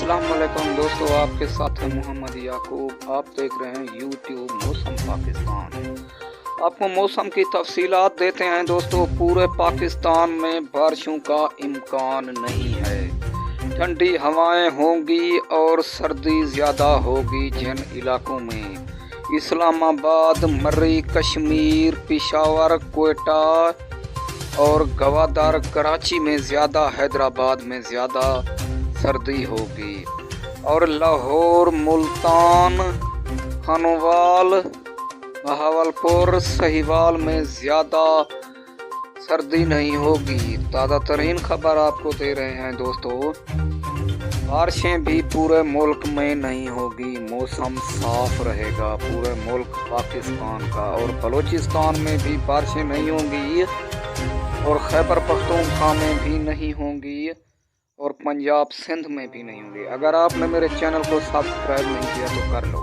अस्सलाम वालेकुम दोस्तों, आपके साथ है मोहम्मद याकूब। आप देख रहे हैं यूट्यूब मौसम पाकिस्तान। आपको मौसम की तफसीलात देते हैं दोस्तों। पूरे पाकिस्तान में बारिशों का इम्कान नहीं है। ठंडी हवाएं होंगी और सर्दी ज़्यादा होगी जिन इलाकों में इस्लामाबाद, मर्री, कश्मीर, पेशावर, कोयटा और गवादर, कराची में ज़्यादा, हैदराबाद में ज़्यादा सर्दी होगी और लाहौर, मुल्तान, हनवाल, बहावलपुर, सहीवाल में ज़्यादा सर्दी नहीं होगी। ताज़ा तरीन खबर आपको दे रहे हैं दोस्तों। बारिशें भी पूरे मुल्क में नहीं होगी, मौसम साफ रहेगा पूरे मुल्क पाकिस्तान का। और बलूचिस्तान में भी बारिशें नहीं होंगी और खैबर पख्तूनख्वा में भी नहीं होंगी और पंजाब सिंध में भी नहीं होंगी। अगर आपने मेरे चैनल को सब्सक्राइब नहीं किया तो कर लो।